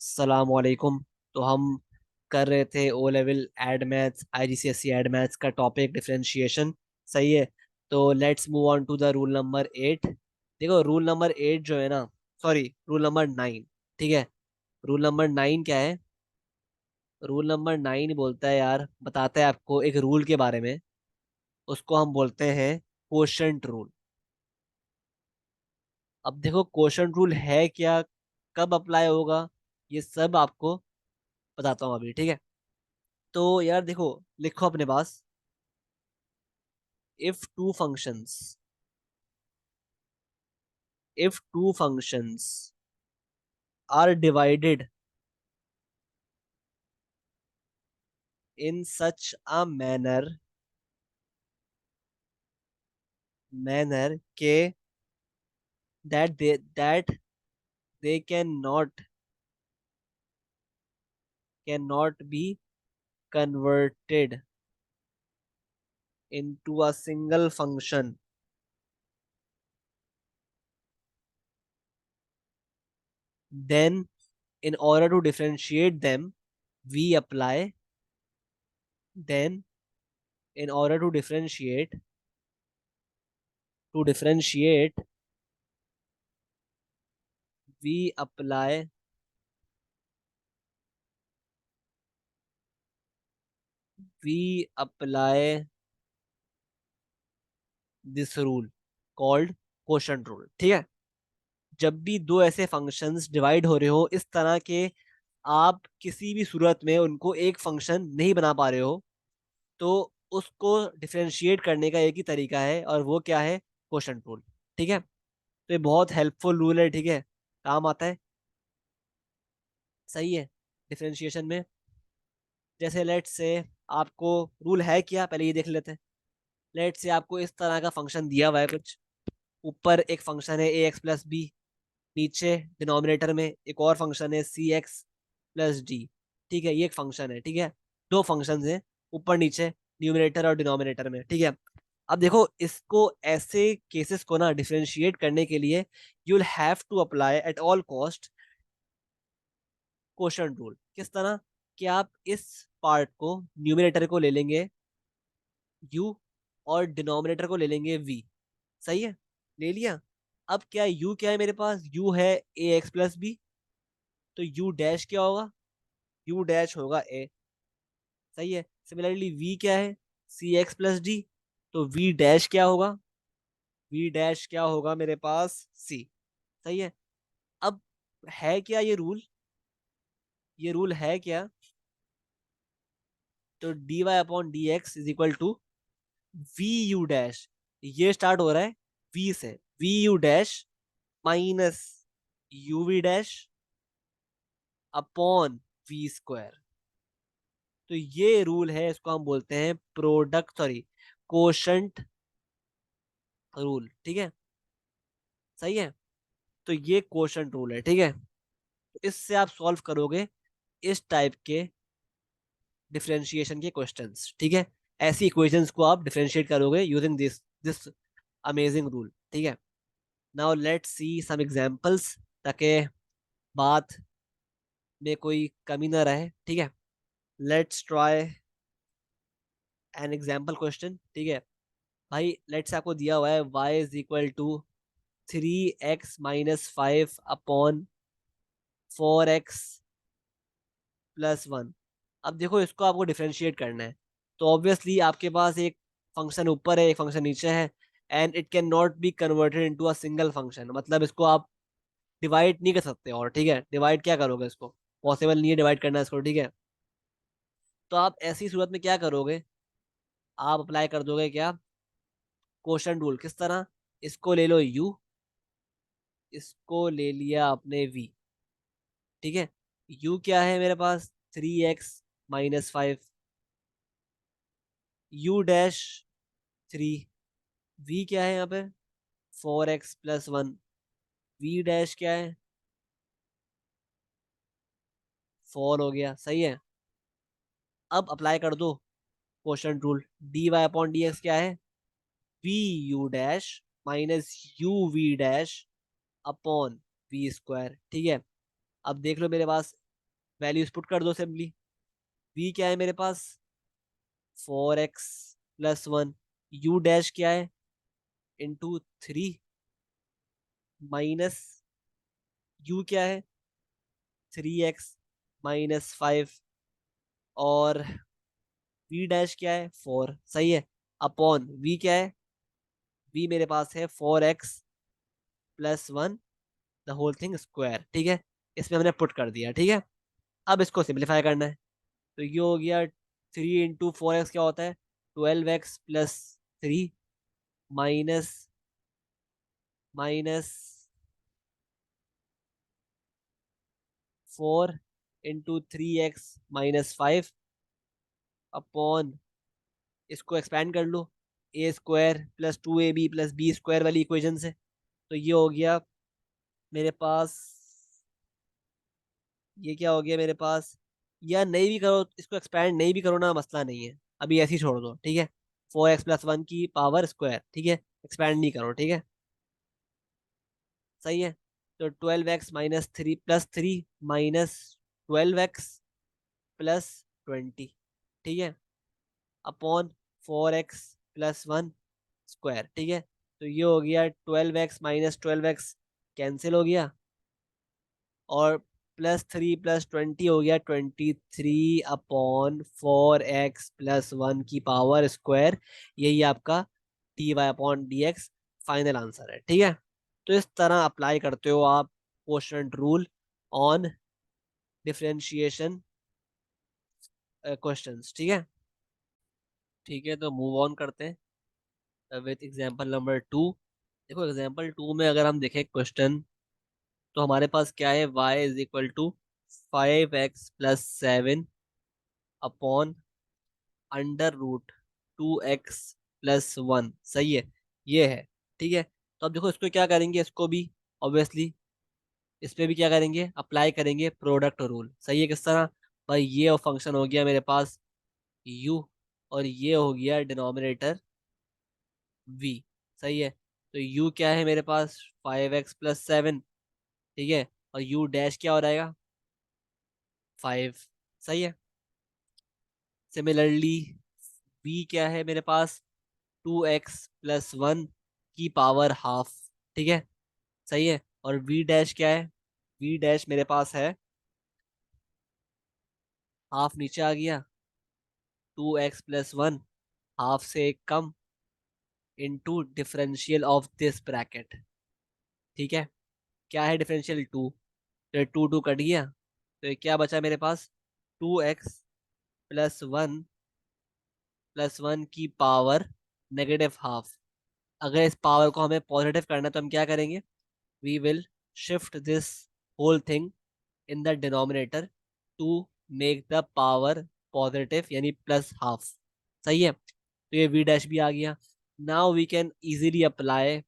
सलामकुम। तो हम कर रहे थे O level add maths IGCSE add maths का टॉपिक डिफरेंशिएशन। सही है। तो let's move on to the rule number 8। देखो रूल नंबर 8 जो है ना, सॉरी रूल नंबर 9। ठीक है। रूल नंबर 9 क्या है? रूल नंबर 9 बोलता है यार, बताता है आपको एक रूल के बारे में। उसको हम बोलते हैं कोशेंट रूल। अब देखो कोशेंट रूल है क्या, कब अप्लाई होगा, ये सब आपको बताता हूँ अभी। ठीक है। तो यार देखो, लिखो अपने पास। if two functions if two functions are divided in such a manner के that they cannot be converted into a single function, then in order to differentiate them we apply then in order to differentiate we apply we apply this rule called quotient rule. ठीक है। जब भी दो ऐसे functions divide हो रहे हो इस तरह के, आप किसी भी सूरत में उनको एक फंक्शन नहीं बना पा रहे हो, तो उसको डिफरेंशिएट करने का एक ही तरीका है, और वो क्या है? Quotient rule. ठीक है। तो ये बहुत हेल्पफुल रूल है। ठीक है। काम आता है। सही है। डिफरेंशिएशन में जैसे लेट्स से आपको रूल है क्या, पहले ये देख लेते हैं। लेट्स से आपको इस तरह का फंक्शन दिया हुआ है कुछ। ऊपर एक फंक्शन है ax+b, नीचे डिनोमिनेटर में एक और फंक्शन है cx+d। ठीक है, ये एक फंक्शन है। ठीक है। दो फंक्शन है ऊपर नीचे, न्यूमिनेटर और डिनोमिनेटर में। ठीक है। अब देखो इसको, ऐसे केसेस को ना डिफरेंशिएट करने के लिए you will have to apply at all cost quotient rule. किस तरह? कि आप इस पार्ट को, न्यूमिनेटर को ले लेंगे u और डिनोमिनेटर को ले लेंगे v। सही है। ले लिया। अब क्या u क्या है मेरे पास? u है ax+b। तो u डैश क्या होगा? u डैश होगा a। सही है। सिमिलरली v क्या है? cx+d। तो v डैश क्या होगा? v डैश क्या होगा मेरे पास? c। सही है। अब है क्या ये रूल? ये रूल है क्या? तो dy/dx = वी यू डैश। ये स्टार्ट हो रहा है v से, v u dash minus u v dash upon v²। तो ये रूल है, इसको हम बोलते हैं प्रोडक्ट, सॉरी, कोशंट रूल। ठीक है। सही है। तो ये कोशंट रूल है। ठीक है। तो इससे आप सॉल्व करोगे इस टाइप के डिफरेंशिएशन के क्वेश्चंस। ठीक है। ऐसी इक्वेशंस को आप डिफरेंशिएट करोगे using this this amazing rule. ठीक है। Now let's see some examples, ताकि बात में कोई कमी ना रहे। ठीक है। Let's try an example question. ठीक है। भाई लेट्स आपको दिया हुआ है y = 3x - 5 अपॉन 4x+1। अब देखो इसको आपको डिफरेंशिएट करना है। तो ऑब्वियसली आपके पास एक फंक्शन ऊपर है, एक फंक्शन नीचे है, and it can not be converted into a single function. मतलब इसको आप डिवाइड नहीं कर सकते। और ठीक है, डिवाइड क्या करोगे इसको? पॉसिबल नहीं है डिवाइड करना इसको। ठीक है। तो आप ऐसी सूरत में क्या करोगे? आप अप्लाई कर दोगे क्या? Quotient rule. किस तरह? इसको ले लो u, इसको ले लिया आपने v। ठीक है। u क्या है मेरे पास? 3x - 5, u dash 3। v क्या है यहाँ पे? 4x+1। v डैश क्या है? 4 हो गया। सही है। अब अप्लाई कर दो क्वोशंट रूल। dy/dx क्या है? V u dash minus u v dash upon v²। ठीक है। अब देख लो मेरे पास, वैल्यूज पुट कर दो सिंपली। v क्या है मेरे पास, 4x+1। u डैश क्या है, इंटू 3, माइनस u क्या है, 3x-5। और v डैश क्या है, 4, सही है। अपॉन v क्या है, v मेरे पास है 4x+1 the whole thing square, ठीक है। इसमें हमने पुट कर दिया, ठीक है। अब इसको सिंप्लीफाई करना है। तो ये हो गया 3 × 4x क्या होता है, 12x+3, minus minus 4 × 3x-5 upon, इसको एक्सपैंड कर लो a² + 2ab + b² वाली इक्वेशन से। तो ये हो गया मेरे पास, ये क्या हो गया मेरे पास, या नहीं भी करो इसको, एक्सपैंड नहीं भी करो ना, मसला नहीं है, अभी ऐसे ही छोड़ दो, ठीक है। 4x+1 की पावर स्क्वायर, ठीक है, एक्सपैंड नहीं करो, ठीक है, सही है। तो 12x-3 + 3 माइनस 12x+20, ठीक है, अपॉन 4x+1 स्क्वायर, ठीक है। तो ये हो गया 12x-12x कैंसिल हो गया, और +3 + 20 हो गया 23/4x+1 की पावर स्क्वायर। यही आपका dy/dx फाइनल आंसर है, ठीक है। तो इस तरह अप्लाई करते हो आप quotient rule on differentiation questions, ठीक है। ठीक है, तो मूव ऑन करते हैं विथ एग्जांपल नंबर 2। देखो एग्जांपल 2 में अगर हम देखें क्वेश्चन, तो हमारे पास क्या है, y = 5x+7 अपॉन √2x+1, सही है, ये है, ठीक है। तो अब देखो इसको क्या करेंगे, इसको भी ऑब्वियसली इस पे भी क्या करेंगे, अप्लाई करेंगे प्रोडक्ट रूल, सही है। किस तरह, भाई ये फंक्शन हो गया मेरे पास u, और ये हो गया डिनोमिनेटर v, सही है। तो u क्या है मेरे पास, 5x+7, ठीक है, और u डैश क्या हो जाएगा, 5, सही है। सिमिलरली v क्या है मेरे पास, 2x+1 की पावर हाफ, ठीक है, सही है। और v डैश क्या है, v डैश मेरे पास है, हाफ नीचे आ गया, 2x+1 हाफ से एक कम, into differential of this bracket, ठीक है। क्या है डिफरेंशियल, 2, तो 2 कट गया, तो ये क्या बचा मेरे पास, 2x+1 की पावर -हाफ। अगर इस पावर को हमें पॉजिटिव करना है तो हम क्या करेंगे, we will shift this whole thing in the denominator to make the power positive, यानी +हाफ, सही है। तो ये v डैश भी आ गया। Now we can easily apply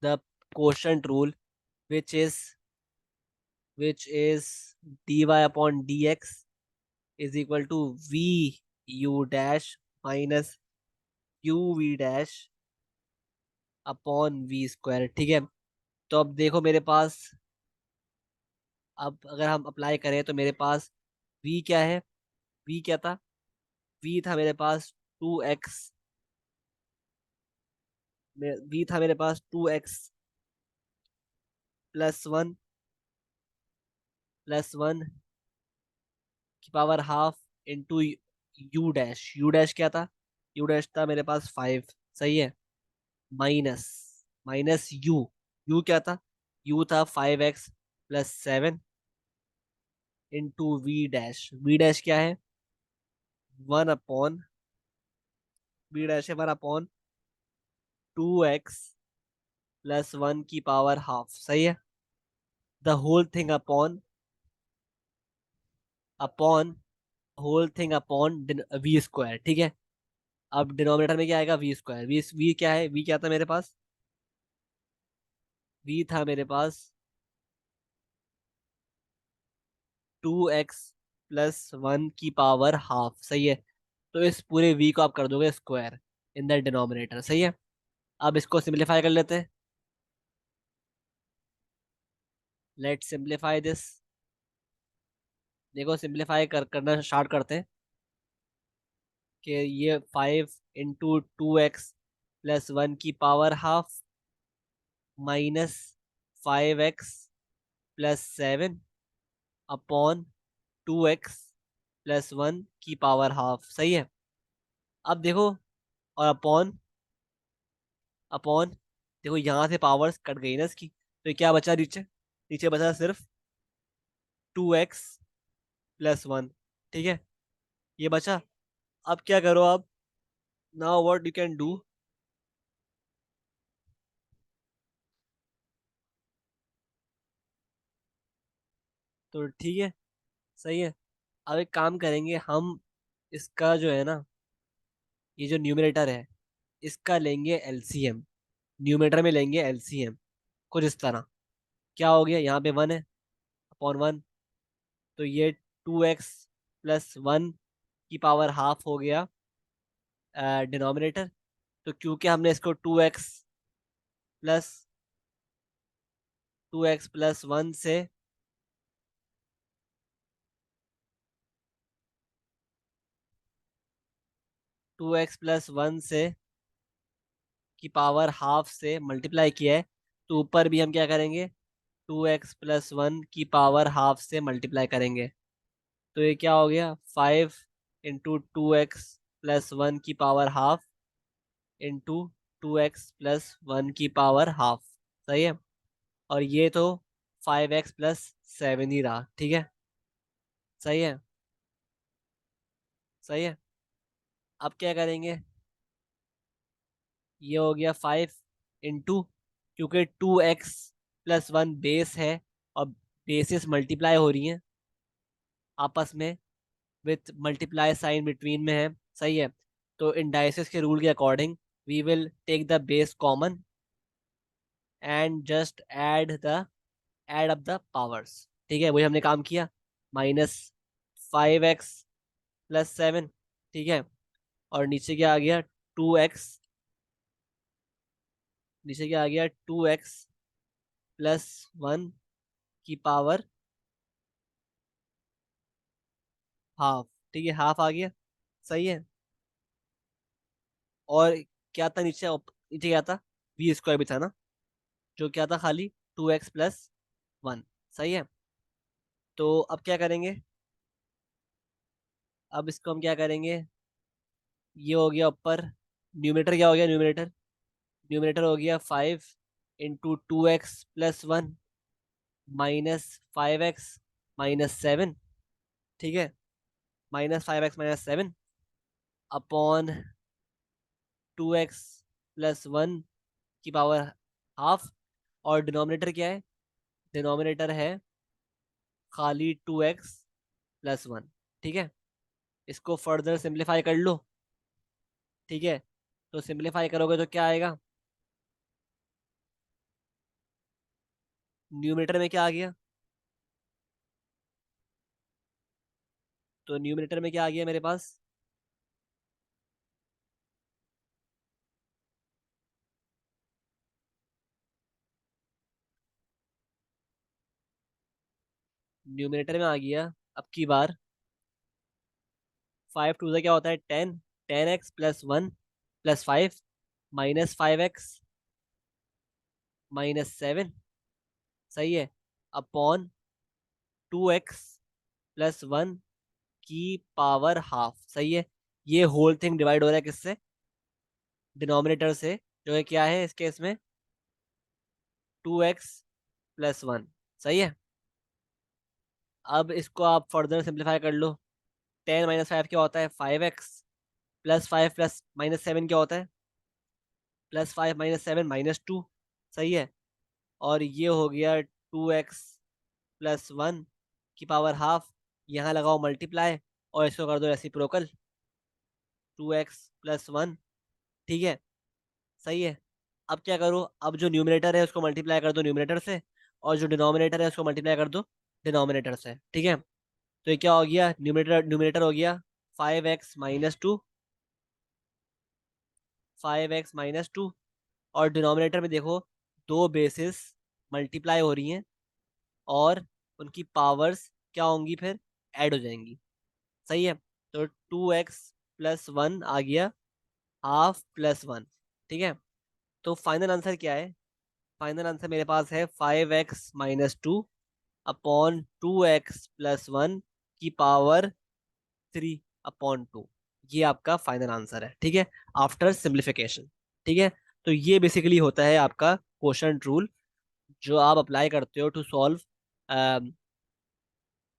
the quotient rule, which is dy/dx is equal to v u dash minus u v dash upon v², ठीक है। तो अब देखो मेरे पास, अब अगर हम अप्लाई करें तो मेरे पास v क्या है, v क्या था, v था मेरे पास 2x, v था मेरे पास 2x+1 की power half, into you dash क्या था, यू डैश था मेरे पास 5, सही है, माइनस माइनस यू क्या था, यू था 5x+7 इंटू वी डैश क्या है, 1 अपॉन, वी डैश है 1/2x+1 की पावर हाफ, सही है, the whole thing upon upon v², ठीक है। अब डिनोमिनेटर में क्या आएगा, v², वी क्या है, v क्या था मेरे पास, v था मेरे पास 2x+1 की पावर हाफ, सही है। तो इस पूरे v को आप कर दोगे स्क्वायर इन द डिनोमिनेटर, सही है। अब इसको सिंप्लीफाई कर लेते हैं, लेट्स सिंप्लीफाई दिस। देखो सिंप्लीफाई करना स्टार्ट करते हैं कि ये 5 × 2x प्लस 1 की power ½ -5x plus 7 upon 2x plus 1 की पावर ½ सही है। अब देखो, और अपॉन अपॉन देखो यहाँ से पावर्स कट गई ना इसकी, तो ये क्या बचा नीचे? नीचे बचा सिर्फ 2x प्लस 1। ठीक है, ये बचा। अब क्या करो आप, now what you can do, तो ठीक है, सही है। अब एक काम करेंगे हम, इसका जो है ना, ये जो न्यूमरेटर है इसका लेंगे एलसीएम। न्यूमरेटर में लेंगे एलसीएम कुछ इस तरह। क्या हो गया, यहाँ पे 1 है, अपॉन 1, तो ये 2x प्लस 1 की पावर ½ हो गया डिनोमिनेटर। तो क्योंकि हमने इसको 2x प्लस 1 से 2x प्लस 1 से की पावर ½ से मल्टीप्लाई किया है, तो ऊपर भी हम क्या करेंगे, 2x प्लस 1 की पावर½ से मल्टीप्लाई करेंगे। तो ये क्या हो गया, 5 × 2x प्लस 1 की पावर½ इंटू 2x प्लस 1 की पावर ½ सही है। और ये तो 5x प्लस 7 ही रहा, ठीक है, सही है, सही है। अब क्या करेंगे, ये हो गया 5 इंटू, क्योंकि 2x प्लस 1 बेस है और बेसिस मल्टीप्लाई हो रही हैं आपस में, विथ मल्टीप्लाई साइन बिटवीन में है, सही है। तो इंडाइसिस के रूल के according we will take the base common and just add up the powers. ठीक है, वही हमने काम किया, -5x प्लस 7, ठीक है। और नीचे क्या आ गया, 2x, नीचे क्या आ गया, 2x प्लस 1 की पावर ½ ठीक है, हाफ आ गया, सही है। और क्या था नीचे, नीचे क्या था, वी स्क्वायर भी था ना, जो क्या था खाली 2x प्लस 1, सही है। तो अब क्या करेंगे, अब इसको हम क्या करेंगे, ये हो गया ऊपर, न्यूमरेटर क्या हो गया, न्यूमरेटर न्यूमरेटर हो गया 5 × 2x प्लस 1 -5x−7, ठीक है, -5x−7 अपॉन 2x प्लस 1 की पावर ½ और डिनोमिनेटर क्या है, डिनोमिनेटर है खाली 2x प्लस 1, ठीक है। इसको फर्दर सिंप्लीफाई कर लो, ठीक है। तो सिंप्लीफाई करोगे तो क्या आएगा, न्यूमरेटर में क्या आ गया, तो न्यूमरेटर में क्या आ गया मेरे पास, न्यूमरेटर में आ गया अब की बार 5 × 2 क्या होता है, 10, 10x प्लस 1 प्लस 5 -5x−7, सही है, अपॉन 2x प्लस 1 की पावर ½ सही है। ये होल थिंग डिवाइड हो रहा है किससे, डिनोमिनेटर से, जो है क्या है इस केस में 2x प्लस 1, सही है। अब इसको आप फर्दर सिंप्लीफाई कर लो, 10 - 5 क्या होता है, 5x +5 प्लस -7 क्या होता है, +5 - 7 -2, सही है। और ये हो गया 2x प्लस 1 की पावर ½ यहाँ लगाओ मल्टीप्लाई और इसको कर दो रेसिप्रोकल, 2x प्लस 1, ठीक है, सही है। अब क्या करो, अब जो न्यूमरेटर है उसको मल्टीप्लाई कर दो न्यूमरेटर से, और जो डिनोमिनेटर है उसको मल्टीप्लाई कर दो डिनोमिनेटर से, ठीक है। तो ये क्या हो गया, न्यूमरेटर न्यूमरेटर हो गया 5x - 2, 5x - 2, और डिनोमिनेटर में देखो दो बेसिस मल्टीप्लाई हो रही हैं और उनकी पावर्स क्या होंगी फिर, ऐड हो जाएंगी। सही है। तो 2x+1 आ गया, हाफ प्लस वन। ठीक है। तो फाइनल आंसर क्या है? फाइनल आंसर मेरे पास है 5x-2 अपॉन 2x+1 की पावर 3/2। ये आपका फाइनल आंसर है। ठीक है, आफ्टर सिंप्लीफिकेशन। ठीक है। तो ये बेसिकली होता है आपका क्वोशंट रूल, जो आप अप्लाई करते हो to solve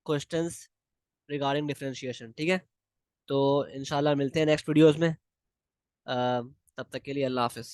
questions regarding differentiation. ठीक है। तो इंशाल्लाह मिलते हैं नेक्स्ट वीडियोस में। तब तक के लिए अल्लाह हाफिज।